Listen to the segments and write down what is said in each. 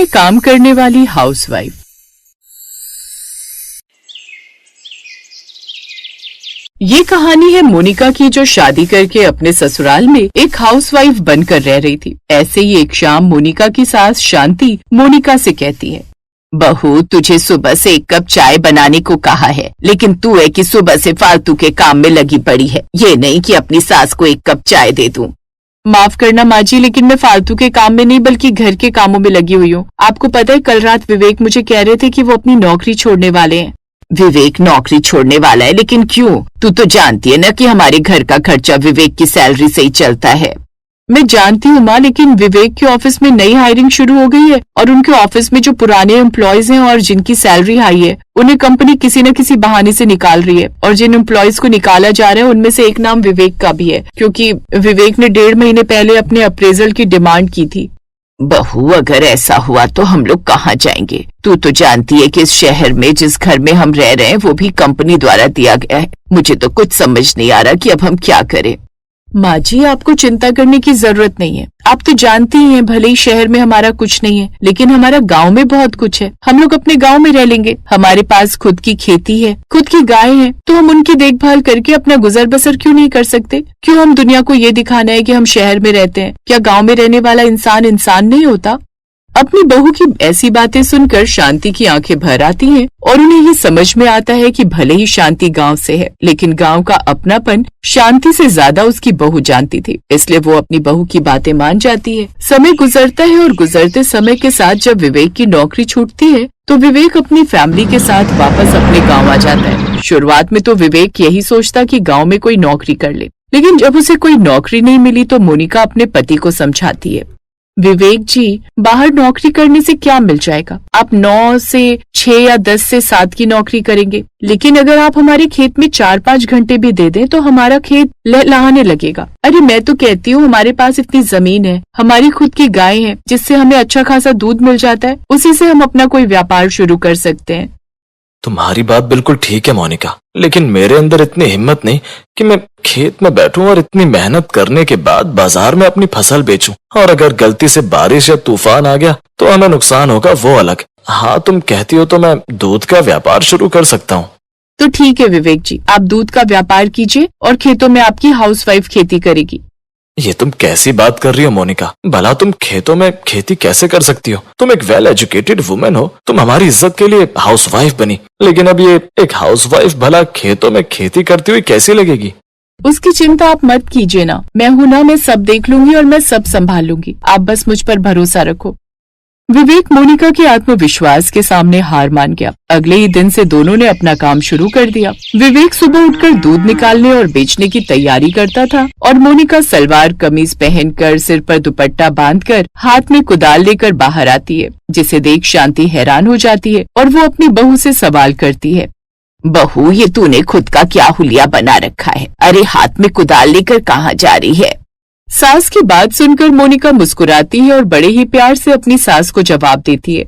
में काम करने वाली हाउसवाइफ। ये कहानी है मोनिका की, जो शादी करके अपने ससुराल में एक हाउसवाइफ बनकर रह रही थी। ऐसे ही एक शाम मोनिका की सास शांति मोनिका से कहती है, बहू, तुझे सुबह से एक कप चाय बनाने को कहा है, लेकिन तू है कि सुबह से फालतू के काम में लगी पड़ी है। ये नहीं कि अपनी सास को एक कप चाय दे दूं। माफ करना माँ जी, लेकिन मैं फालतू के काम में नहीं बल्कि घर के कामों में लगी हुई हूँ। आपको पता है, कल रात विवेक मुझे कह रहे थे कि वो अपनी नौकरी छोड़ने वाले हैं। विवेक नौकरी छोड़ने वाला है? लेकिन क्यों? तू तो जानती है ना कि हमारे घर का खर्चा विवेक की सैलरी से ही चलता है। मैं जानती हूँ माँ, लेकिन विवेक के ऑफिस में नई हायरिंग शुरू हो गई है और उनके ऑफिस में जो पुराने एम्प्लॉयज हैं और जिनकी सैलरी हाई है, उन्हें कंपनी किसी न किसी बहाने से निकाल रही है। और जिन एम्प्लॉयज को निकाला जा रहा है उनमें से एक नाम विवेक का भी है, क्योंकि विवेक ने 1.5 महीने पहले अपने अप्रेजल की डिमांड की थी। बहू, अगर ऐसा हुआ तो हम लोग कहाँ जाएंगे? तू तो जानती है कि इस शहर में जिस घर में हम रह रहे हैं वो भी कंपनी द्वारा दिया गया है। मुझे तो कुछ समझ नहीं आ रहा कि अब हम क्या करें। माँ जी, आपको चिंता करने की जरूरत नहीं है। आप तो जानती ही हैं, भले ही शहर में हमारा कुछ नहीं है, लेकिन हमारा गांव में बहुत कुछ है। हम लोग अपने गांव में रह लेंगे। हमारे पास खुद की खेती है, खुद की गाय है, तो हम उनकी देखभाल करके अपना गुजर बसर क्यों नहीं कर सकते? क्यों हम दुनिया को ये दिखाना है कि हम शहर में रहते हैं? क्या गाँव में रहने वाला इंसान इंसान नहीं होता? अपनी बहू की ऐसी बातें सुनकर शांति की आंखें भर आती हैं और उन्हें ये समझ में आता है कि भले ही शांति गांव से है, लेकिन गांव का अपनापन शांति से ज्यादा उसकी बहू जानती थी। इसलिए वो अपनी बहू की बातें मान जाती है। समय गुजरता है और गुजरते समय के साथ जब विवेक की नौकरी छूटती है तो विवेक अपनी फैमिली के साथ वापस अपने गाँव आ जाता है। शुरुआत में तो विवेक यही सोचता कि गाँव में कोई नौकरी कर ले, लेकिन जब उसे कोई नौकरी नहीं मिली तो मोनिका अपने पति को समझाती है, विवेक जी, बाहर नौकरी करने से क्या मिल जाएगा? आप 9 से 6 या 10 से 7 की नौकरी करेंगे, लेकिन अगर आप हमारे खेत में 4-5 घंटे भी दे दें तो हमारा खेत लहलहाने लगेगा। अरे मैं तो कहती हूँ, हमारे पास इतनी जमीन है, हमारी खुद की गाय है, जिससे हमें अच्छा खासा दूध मिल जाता है। उसी से हम अपना कोई व्यापार शुरू कर सकते हैं। तुम्हारी बात बिल्कुल ठीक है मोनिका, लेकिन मेरे अंदर इतनी हिम्मत नहीं कि मैं खेत में बैठूं और इतनी मेहनत करने के बाद बाजार में अपनी फसल बेचूं। और अगर गलती से बारिश या तूफान आ गया तो हमें नुकसान होगा, वो अलग। हाँ, तुम कहती हो तो मैं दूध का व्यापार शुरू कर सकता हूँ। तो ठीक है विवेक जी, आप दूध का व्यापार कीजिए और खेतों में आपकी हाउसवाइफ खेती करेगी। ये तुम कैसी बात कर रही हो मोनिका? भला तुम खेतों में खेती कैसे कर सकती हो? तुम एक वेल एजुकेटेड वुमेन हो, तुम हमारी इज्जत के लिए हाउसवाइफ बनी, लेकिन अब ये एक हाउसवाइफ भला खेतों में खेती करती हुई कैसी लगेगी? उसकी चिंता आप मत कीजिए ना, मैं हूं ना, मैं सब देख लूंगी और मैं सब संभाल लूंगी। आप बस मुझ पर भरोसा रखो। विवेक मोनिका के आत्मविश्वास के सामने हार मान गया। अगले ही दिन से दोनों ने अपना काम शुरू कर दिया। विवेक सुबह उठकर दूध निकालने और बेचने की तैयारी करता था और मोनिका सलवार कमीज पहनकर, सिर पर दुपट्टा बांधकर, हाथ में कुदाल लेकर बाहर आती है, जिसे देख शांति हैरान हो जाती है और वो अपनी बहू से सवाल करती है, बहू, ये तूने खुद का क्या हुलिया बना रखा है? अरे हाथ में कुदाल लेकर कहाँ जा रही है? सास की बात सुनकर मोनिका मुस्कुराती है और बड़े ही प्यार से अपनी सास को जवाब देती है,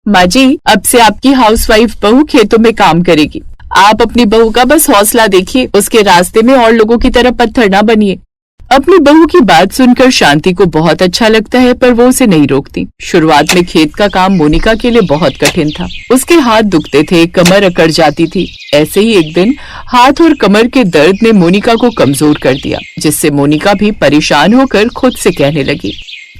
माँ जी, अब से आपकी हाउसवाइफ बहू खेतों में काम करेगी। आप अपनी बहू का बस हौसला देखिए, उसके रास्ते में और लोगों की तरह पत्थर न बनिए। अपनी बहू की बात सुनकर शांति को बहुत अच्छा लगता है, पर वो उसे नहीं रोकती। शुरुआत में खेत का काम मोनिका के लिए बहुत कठिन था। उसके हाथ दुखते थे, कमर अकड़ जाती थी। ऐसे ही एक दिन हाथ और कमर के दर्द ने मोनिका को कमजोर कर दिया, जिससे मोनिका भी परेशान होकर खुद से कहने लगी,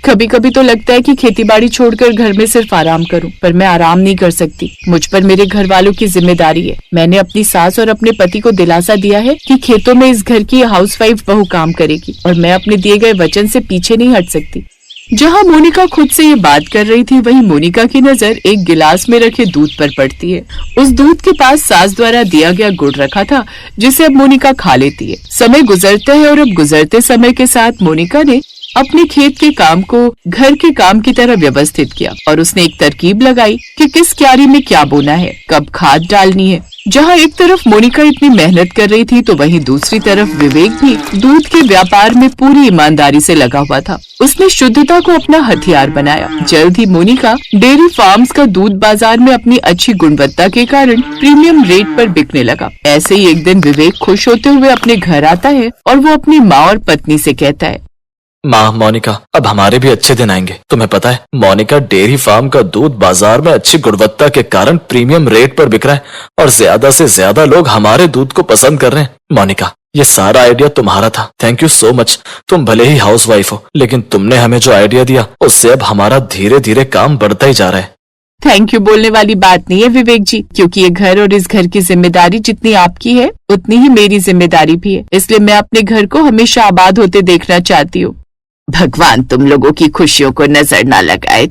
कभी कभी तो लगता है कि खेतीबाड़ी छोड़कर घर में सिर्फ आराम करूं, पर मैं आराम नहीं कर सकती। मुझ पर मेरे घर वालों की जिम्मेदारी है। मैंने अपनी सास और अपने पति को दिलासा दिया है कि खेतों में इस घर की हाउसवाइफ बहू काम करेगी और मैं अपने दिए गए वचन से पीछे नहीं हट सकती। जहाँ मोनिका खुद से ये बात कर रही थी, वहीं मोनिका की नजर एक गिलास में रखे दूध पर पड़ती है। उस दूध के पास सास द्वारा दिया गया गुड़ रखा था, जिसे अब मोनिका खा लेती है। समय गुजरता है और अब गुजरते समय के साथ मोनिका ने अपने खेत के काम को घर के काम की तरह व्यवस्थित किया और उसने एक तरकीब लगाई कि किस क्यारी में क्या बोना है, कब खाद डालनी है। जहाँ एक तरफ मोनिका इतनी मेहनत कर रही थी तो वहीं दूसरी तरफ विवेक भी दूध के व्यापार में पूरी ईमानदारी से लगा हुआ था। उसने शुद्धता को अपना हथियार बनाया। जल्द ही मोनिका डेयरी फार्म्स का दूध बाजार में अपनी अच्छी गुणवत्ता के कारण प्रीमियम रेट पर बिकने लगा। ऐसे ही एक दिन विवेक खुश होते हुए अपने घर आता है और वो अपनी माँ और पत्नी से कहता है, माँ मोनिका, अब हमारे भी अच्छे दिन आएंगे। तुम्हें पता है, मोनिका डेयरी फार्म का दूध बाजार में अच्छी गुणवत्ता के कारण प्रीमियम रेट पर बिक रहा है और ज्यादा से ज्यादा लोग हमारे दूध को पसंद कर रहे हैं। मोनिका, ये सारा आइडिया तुम्हारा था। Thank you so much. तुम भले ही हाउसवाइफ हो, लेकिन तुमने हमें जो आइडिया दिया उससे अब हमारा धीरे धीरे काम बढ़ता ही जा रहा है। थैंक यू बोलने वाली बात नहीं है विवेक जी, क्योंकि ये घर और इस घर की जिम्मेदारी जितनी आपकी है उतनी ही मेरी जिम्मेदारी भी है। इसलिए मैं अपने घर को हमेशा आबाद होते देखना चाहती हूँ। भगवान तुम लोगों की खुशियों को नजर ना लगाए।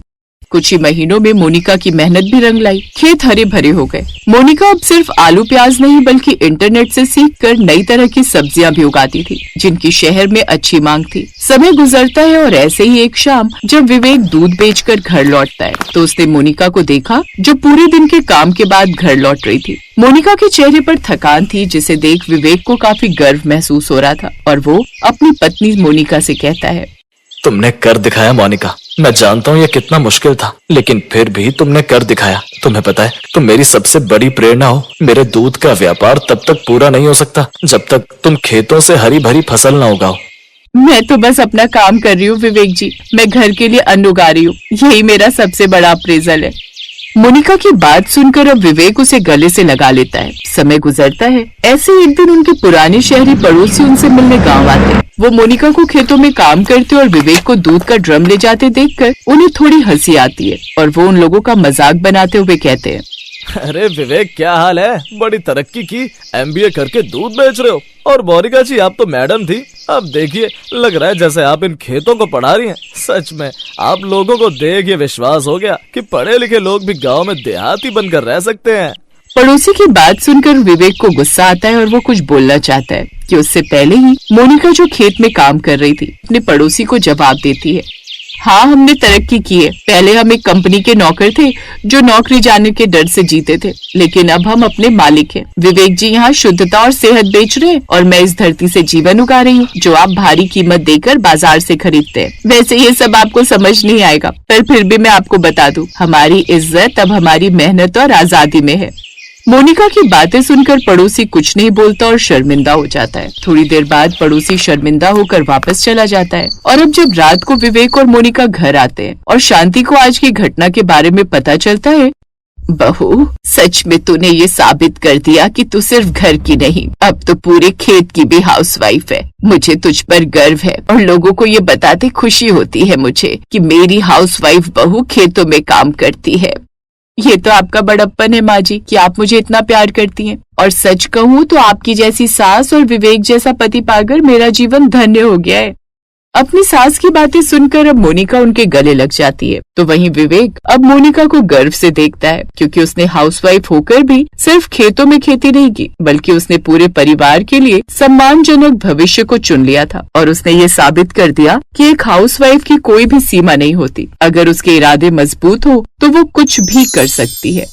कुछ ही महीनों में मोनिका की मेहनत भी रंग लाई। खेत हरे भरे हो गए। मोनिका अब सिर्फ आलू प्याज नहीं बल्कि इंटरनेट से सीखकर नई तरह की सब्जियां भी उगाती थी, जिनकी शहर में अच्छी मांग थी। समय गुजरता है और ऐसे ही एक शाम जब विवेक दूध बेचकर घर लौटता है तो उसने मोनिका को देखा, जो पूरे दिन के काम के बाद घर लौट रही थी। मोनिका के चेहरे पर थकान थी, जिसे देख विवेक को काफी गर्व महसूस हो रहा था और वो अपनी पत्नी मोनिका से कहता है, तुमने कर दिखाया मोनिका। मैं जानता हूँ ये कितना मुश्किल था, लेकिन फिर भी तुमने कर दिखाया। तुम्हें पता है, तुम मेरी सबसे बड़ी प्रेरणा हो। मेरे दूध का व्यापार तब तक पूरा नहीं हो सकता जब तक तुम खेतों से हरी भरी फसल न उगाओ। मैं तो बस अपना काम कर रही हूँ विवेक जी। मैं घर के लिए अन्न उगा रही हूँ, यही मेरा सबसे बड़ा अप्रेजल है। मोनिका की बात सुनकर अब विवेक उसे गले से लगा लेता है। समय गुजरता है। ऐसे एक दिन उनके पुराने शहरी पड़ोसी उनसे मिलने गांव आते हैं। वो मोनिका को खेतों में काम करते और विवेक को दूध का ड्रम ले जाते देखकर उन्हें थोड़ी हंसी आती है और वो उन लोगों का मजाक बनाते हुए कहते हैं, अरे विवेक, क्या हाल है? बड़ी तरक्की की, एमबीए करके दूध बेच रहे हो। और मोनिका जी, आप तो मैडम थी, अब देखिए लग रहा है जैसे आप इन खेतों को पढ़ा रही हैं। सच में आप लोगों को देख ये विश्वास हो गया कि पढ़े लिखे लोग भी गांव में देहाती बनकर रह सकते हैं। पड़ोसी की बात सुनकर विवेक को गुस्सा आता है और वो कुछ बोलना चाहता है कि उससे पहले ही मोनिका, जो खेत में काम कर रही थी, अपने पड़ोसी को जवाब देती है, हाँ हमने तरक्की की है। पहले हम एक कंपनी के नौकर थे जो नौकरी जाने के डर से जीते थे, लेकिन अब हम अपने मालिक हैं। विवेक जी यहाँ शुद्धता और सेहत बेच रहे हैं और मैं इस धरती से जीवन उगा रही हूँ, जो आप भारी कीमत देकर बाजार से खरीदते हैं। वैसे ये सब आपको समझ नहीं आएगा, पर फिर भी मैं आपको बता दूं, हमारी इज्जत अब हमारी मेहनत और आजादी में है। मोनिका की बातें सुनकर पड़ोसी कुछ नहीं बोलता और शर्मिंदा हो जाता है। थोड़ी देर बाद पड़ोसी शर्मिंदा होकर वापस चला जाता है और अब जब रात को विवेक और मोनिका घर आते हैं और शांति को आज की घटना के बारे में पता चलता है, बहू सच में तूने ये साबित कर दिया कि तू सिर्फ घर की नहीं, अब तो पूरे खेत की भी हाउसवाइफ है। मुझे तुझ पर गर्व है और लोगों को ये बताते खुशी होती है मुझे कि मेरी हाउसवाइफ बहू खेतों में काम करती है। ये तो आपका बड़प्पन है माँ जी कि आप मुझे इतना प्यार करती हैं, और सच कहूँ तो आपकी जैसी सास और विवेक जैसा पति पाकर मेरा जीवन धन्य हो गया है। अपनी सास की बातें सुनकर अब मोनिका उनके गले लग जाती है, तो वहीं विवेक अब मोनिका को गर्व से देखता है, क्योंकि उसने हाउसवाइफ होकर भी सिर्फ खेतों में खेती नहीं की, बल्कि उसने पूरे परिवार के लिए सम्मानजनक भविष्य को चुन लिया था। और उसने ये साबित कर दिया कि एक हाउसवाइफ की कोई भी सीमा नहीं होती। अगर उसके इरादे मजबूत हो तो वो कुछ भी कर सकती है।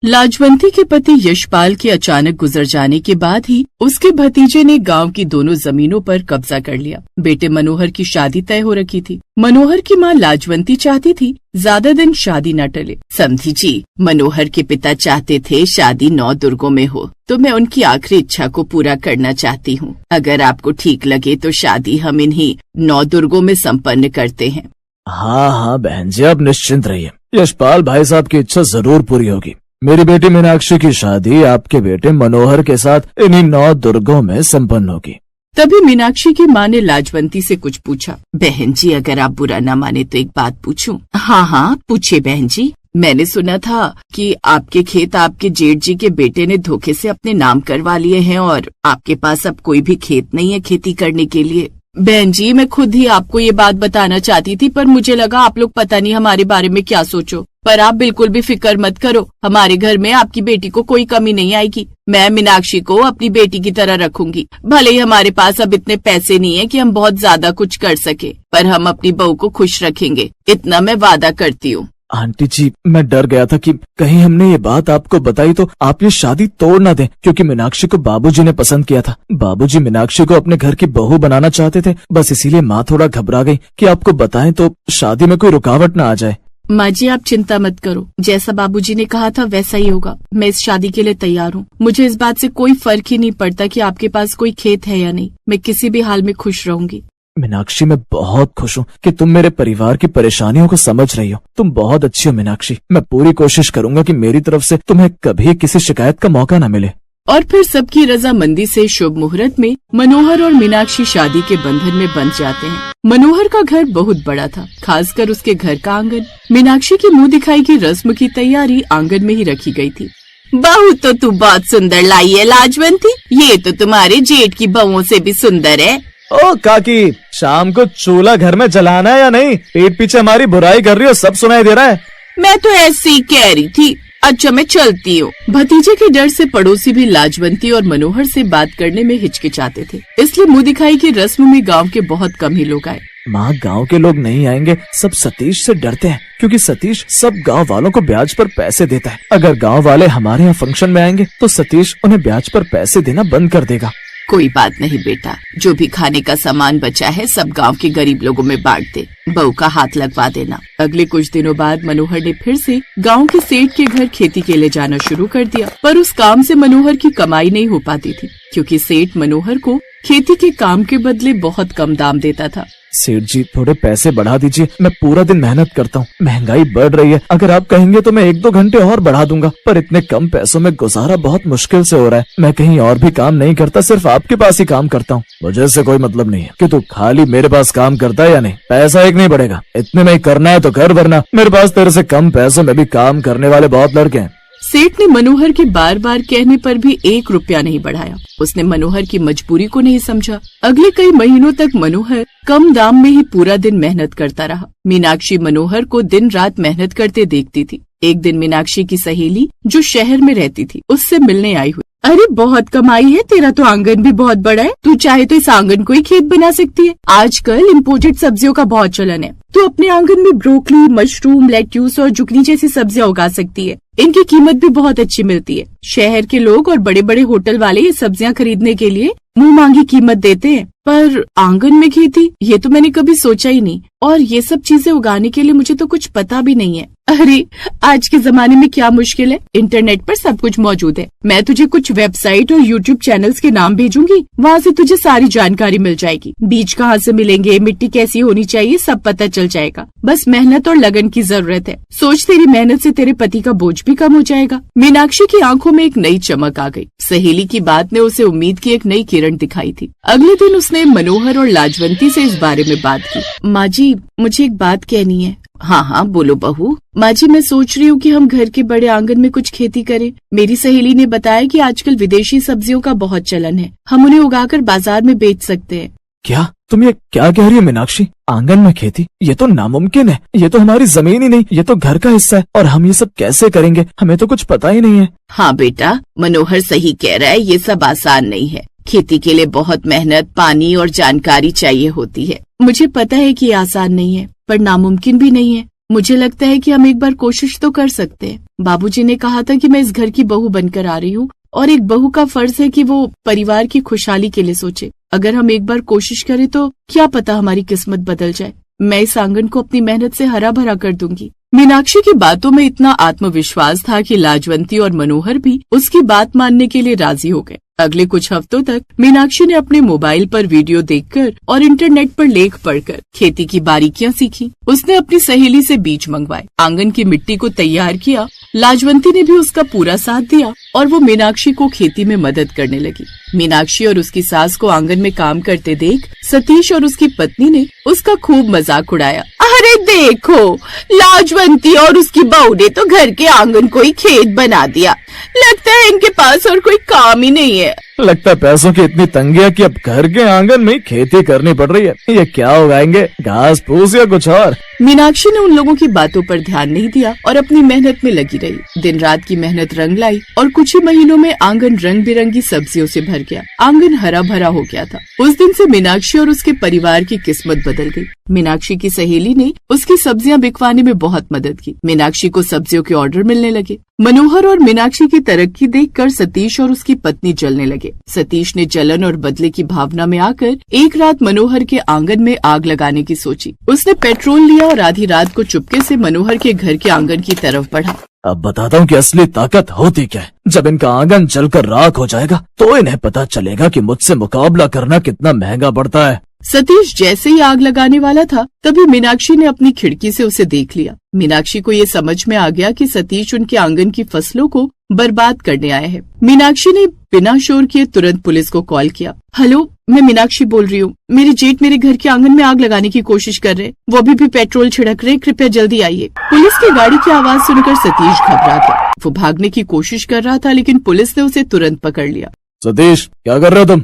लाजवंती के पति यशपाल के अचानक गुजर जाने के बाद ही उसके भतीजे ने गांव की दोनों जमीनों पर कब्जा कर लिया। बेटे मनोहर की शादी तय हो रखी थी। मनोहर की मां लाजवंती चाहती थी ज्यादा दिन शादी न टले। समधी जी, मनोहर के पिता चाहते थे शादी 9 दुर्गों में हो, तो मैं उनकी आखिरी इच्छा को पूरा करना चाहती हूँ। अगर आपको ठीक लगे तो शादी हम इन्हीं 9 दुर्गों में संपन्न करते हैं। हाँ हाँ बहन जी, आप निश्चिंत रहिए, यशपाल भाई साहब की इच्छा जरूर पूरी होगी। मेरी बेटी मीनाक्षी की शादी आपके बेटे मनोहर के साथ इन्हीं 9 दुर्गों में संपन्न होगी। तभी मीनाक्षी की माँ ने लाजवंती से कुछ पूछा। बहन जी, अगर आप बुरा न माने तो एक बात पूछूं? हाँ हाँ पूछे बहन जी। मैंने सुना था कि आपके खेत आपके जेठ जी के बेटे ने धोखे से अपने नाम करवा लिए हैं और आपके पास अब कोई भी खेत नहीं है खेती करने के लिए। बहन जी, मैं खुद ही आपको ये बात बताना चाहती थी, पर मुझे लगा आप लोग पता नहीं हमारे बारे में क्या सोचो। पर आप बिल्कुल भी फिक्र मत करो, हमारे घर में आपकी बेटी को कोई कमी नहीं आएगी। मैं मीनाक्षी को अपनी बेटी की तरह रखूंगी। भले ही हमारे पास अब इतने पैसे नहीं है कि हम बहुत ज्यादा कुछ कर सके, पर हम अपनी बहू को खुश रखेंगे, इतना मैं वादा करती हूँ। आंटी जी, मैं डर गया था कि कहीं हमने ये बात आपको बताई तो आप ये शादी तोड़ ना दें, क्योंकि मीनाक्षी को बाबूजी ने पसंद किया था। बाबूजी मीनाक्षी को अपने घर की बहू बनाना चाहते थे, बस इसीलिए माँ थोड़ा घबरा गई कि आपको बताएं तो शादी में कोई रुकावट ना आ जाए। माँ जी आप चिंता मत करो, जैसा बाबूजी ने कहा था वैसा ही होगा। मैं इस शादी के लिए तैयार हूँ। मुझे इस बात से कोई फर्क ही नहीं पड़ता कि आपके पास कोई खेत है या नहीं। मैं किसी भी हाल में खुश रहूंगी। मीनाक्षी, मैं बहुत खुश हूँ कि तुम मेरे परिवार की परेशानियों को समझ रही हो। तुम बहुत अच्छी हो मीनाक्षी। मैं पूरी कोशिश करूंगा कि मेरी तरफ से तुम्हें कभी किसी शिकायत का मौका न मिले। और फिर सबकी रजामंदी से शुभ मुहूर्त में मनोहर और मीनाक्षी शादी के बंधन में बंध जाते हैं। मनोहर का घर बहुत बड़ा था, खासकर उसके घर का आंगन। मीनाक्षी की मुंह दिखाई की रस्म की तैयारी आंगन में ही रखी गई थी। बहू तो तू बहुत सुंदर लाई है लाजवंती, ये तो तुम्हारे जेठ की बहुओं से भी सुंदर है। ओ काकी, शाम को चूल्हा घर में जलाना है या नहीं? पीठ पीछे हमारी बुराई कर रही हो, सब सुनाई दे रहा है। मैं तो ऐसे ही कह रही थी। अच्छा मैं चलती हूँ। भतीजे के डर से पड़ोसी भी लाजवंती और मनोहर से बात करने में हिचकिचाते थे, इसलिए मुंह दिखाई की रस्म में गांव के बहुत कम ही लोग आए। माँ, गांव के लोग नहीं आएंगे, सब सतीश से डरते हैं क्योंकि सतीश सब गांव वालों को ब्याज पर पैसे देता है। अगर गांव वाले हमारे यहाँ फंक्शन में आएंगे तो सतीश उन्हें ब्याज पर पैसे देना बंद कर देगा। कोई बात नहीं बेटा, जो भी खाने का सामान बचा है सब गांव के गरीब लोगों में बांट दे। बहू का हाथ लगवा देना। अगले कुछ दिनों बाद मनोहर ने फिर से गांव के सेठ के घर खेती के लिए जाना शुरू कर दिया, पर उस काम से मनोहर की कमाई नहीं हो पाती थी क्योंकि सेठ मनोहर को खेती के काम के बदले बहुत कम दाम देता था। सेठ जी, थोड़े पैसे बढ़ा दीजिए, मैं पूरा दिन मेहनत करता हूँ। महंगाई बढ़ रही है, अगर आप कहेंगे तो मैं 1-2 घंटे और बढ़ा दूंगा, पर इतने कम पैसों में गुजारा बहुत मुश्किल से हो रहा है। मैं कहीं और भी काम नहीं करता, सिर्फ आपके पास ही काम करता हूँ। मुझे इससे कोई मतलब नहीं है कि तू खाली मेरे पास काम करता है या नहीं। पैसा एक नहीं बढ़ेगा, इतने में ही करना है तो कर, वरना मेरे पास तेरे से कम पैसों में भी काम करने वाले बहुत लड़के हैं। सेठ ने मनोहर के बार बार कहने पर भी 1 रुपया नहीं बढ़ाया। उसने मनोहर की मजबूरी को नहीं समझा। अगले कई महीनों तक मनोहर कम दाम में ही पूरा दिन मेहनत करता रहा। मीनाक्षी मनोहर को दिन रात मेहनत करते देखती थी। एक दिन मीनाक्षी की सहेली जो शहर में रहती थी उससे मिलने आई हुई। अरे बहुत कमाई है, तेरा तो आंगन भी बहुत बड़ा है, तू चाहे तो इस आंगन को ही खेत बना सकती है। आजकल इम्पोर्टेड सब्जियों का बहुत चलन है, तू अपने आंगन में ब्रोकली, मशरूम, लेट्यूस और जुकनी जैसी सब्जियां उगा सकती है। इनकी कीमत भी बहुत अच्छी मिलती है। शहर के लोग और बड़े बड़े होटल वाले ये सब्जियां खरीदने के लिए मुंह मांगी कीमत देते हैं, पर आंगन में खेती, ये तो मैंने कभी सोचा ही नहीं। और ये सब चीजें उगाने के लिए मुझे तो कुछ पता भी नहीं है। अरे आज के जमाने में क्या मुश्किल है, इंटरनेट पर सब कुछ मौजूद है। मैं तुझे कुछ वेबसाइट और यूट्यूब चैनल्स के नाम भेजूंगी, वहाँ से तुझे सारी जानकारी मिल जाएगी। बीज कहाँ से मिलेंगे, मिट्टी कैसी होनी चाहिए, सब पता चल जाएगा। बस मेहनत और लगन की जरूरत है। सोच, तेरी मेहनत से तेरे पति का बोझ भी कम हो जाएगा। मीनाक्षी की आंखों में एक नई चमक आ गई। सहेली की बात ने उसे उम्मीद की एक नई किरण दिखाई थी। अगले दिन उसने मनोहर और लाजवंती से इस बारे में बात की। माँ जी, मुझे एक बात कहनी है। हाँ हाँ बोलो बहू। माँ जी, मैं सोच रही हूँ कि हम घर के बड़े आंगन में कुछ खेती करें। मेरी सहेली ने बताया कि आजकल विदेशी सब्जियों का बहुत चलन है, हम उन्हें उगाकर बाजार में बेच सकते हैं। क्या तुम ये क्या कह रही हो मीनाक्षी? आंगन में खेती, ये तो नामुमकिन है। ये तो हमारी जमीन ही नहीं, ये तो घर का हिस्सा है, और हम ये सब कैसे करेंगे? हमें तो कुछ पता ही नहीं है। हाँ बेटा, मनोहर सही कह रहा है, ये सब आसान नहीं है। खेती के लिए बहुत मेहनत, पानी और जानकारी चाहिए होती है। मुझे पता है कि ये आसान नहीं है, पर नामुमकिन भी नहीं है। मुझे लगता है कि हम एक बार कोशिश तो कर सकते हैं। बाबूजी ने कहा था कि मैं इस घर की बहू बनकर आ रही हूँ, और एक बहू का फर्ज है कि वो परिवार की खुशहाली के लिए सोचे। अगर हम एक बार कोशिश करें तो क्या पता हमारी किस्मत बदल जाए। मैं इस आंगन को अपनी मेहनत से हरा भरा कर दूंगी। मीनाक्षी की बातों में इतना आत्मविश्वास था कि लाजवंती और मनोहर भी उसकी बात मानने के लिए राजी हो गए। अगले कुछ हफ्तों तक मीनाक्षी ने अपने मोबाइल पर वीडियो देखकर और इंटरनेट पर लेख पढ़कर खेती की बारीकियां सीखी। उसने अपनी सहेली से बीज मंगवाए, आंगन की मिट्टी को तैयार किया। लाजवंती ने भी उसका पूरा साथ दिया और वो मीनाक्षी को खेती में मदद करने लगी। मीनाक्षी और उसकी सास को आंगन में काम करते देख सतीश और उसकी पत्नी ने उसका खूब मजाक उड़ाया। अरे देखो, लाजवंती और उसकी बहू ने तो घर के आंगन को ही खेत बना दिया। लगता है इनके पास और कोई काम ही नहीं है। लगता है पैसों की इतनी तंगी है कि अब घर के आंगन में खेती करनी पड़ रही है। ये क्या उगाएंगे, घास फूस या कुछ और? मीनाक्षी ने उन लोगों की बातों पर ध्यान नहीं दिया और अपनी मेहनत में लगी रही। दिन रात की मेहनत रंग लाई और कुछ ही महीनों में आंगन रंग बिरंगी सब्जियों से भर गया। आंगन हरा भरा हो गया था। उस दिन से मीनाक्षी और उसके परिवार की किस्मत बदल गई। मीनाक्षी की सहेली ने उसकी सब्जियां बिकवाने में बहुत मदद की। मीनाक्षी को सब्जियों के ऑर्डर मिलने लगे। मनोहर और मीनाक्षी की तरक्की देखकर सतीश और उसकी पत्नी जलने लगे। सतीश ने जलन और बदले की भावना में आकर एक रात मनोहर के आंगन में आग लगाने की सोची। उसने पेट्रोल लिया और आधी रात को चुपके से मनोहर के घर के आंगन की तरफ बढ़ा। अब बताता हूँ कि असली ताकत होती क्या है। जब इनका आंगन जलकर राख हो जाएगा तो इन्हें पता चलेगा कि मुझसे मुकाबला करना कितना महंगा पड़ता है। सतीश जैसे ही आग लगाने वाला था तभी मीनाक्षी ने अपनी खिड़की से उसे देख लिया। मीनाक्षी को ये समझ में आ गया कि सतीश उनके आंगन की फसलों को बर्बाद करने आए हैं। मीनाक्षी ने बिना शोर किए तुरंत पुलिस को कॉल किया। हेलो, मैं मीनाक्षी बोल रही हूँ। मेरे जेठ मेरे घर के आंगन में आग लगाने की कोशिश कर रहे, वो अभी भी पेट्रोल छिड़क रहे, कृपया जल्दी आइए। पुलिस की गाड़ी की आवाज सुनकर सतीश घबरा गया। वो भागने की कोशिश कर रहा था लेकिन पुलिस ने उसे तुरंत पकड़ लिया। सतीश, क्या कर रहे हो तुम?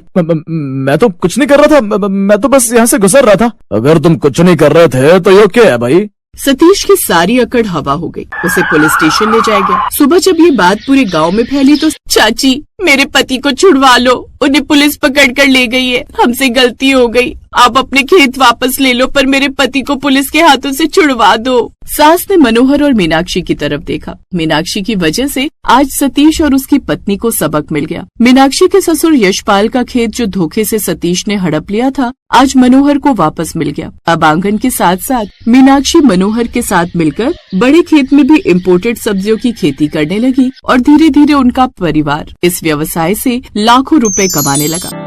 मैं तो कुछ नहीं कर रहा था, मैं तो बस यहाँ से गुजर रहा था। अगर तुम कुछ नहीं कर रहे थे तो ये क्या है भाई? सतीश की सारी अकड़ हवा हो गई। उसे पुलिस स्टेशन ले जाया गया। सुबह जब ये बात पूरे गांव में फैली तो चाची, मेरे पति को छुड़वा लो, उन्हें पुलिस पकड़ कर ले गई है, हमसे गलती हो गई, आप अपने खेत वापस ले लो पर मेरे पति को पुलिस के हाथों से छुड़वा दो। सास ने मनोहर और मीनाक्षी की तरफ देखा। मीनाक्षी की वजह से आज सतीश और उसकी पत्नी को सबक मिल गया। मीनाक्षी के ससुर यशपाल का खेत जो धोखे से सतीश ने हड़प लिया था आज मनोहर को वापस मिल गया। अब आंगन के साथ साथ मीनाक्षी मनोहर के साथ मिलकर बड़े खेत में भी इम्पोर्टेड सब्जियों की खेती करने लगी और धीरे धीरे उनका परिवार इस व्यवसाय से लाखों रुपए कमाने लगा।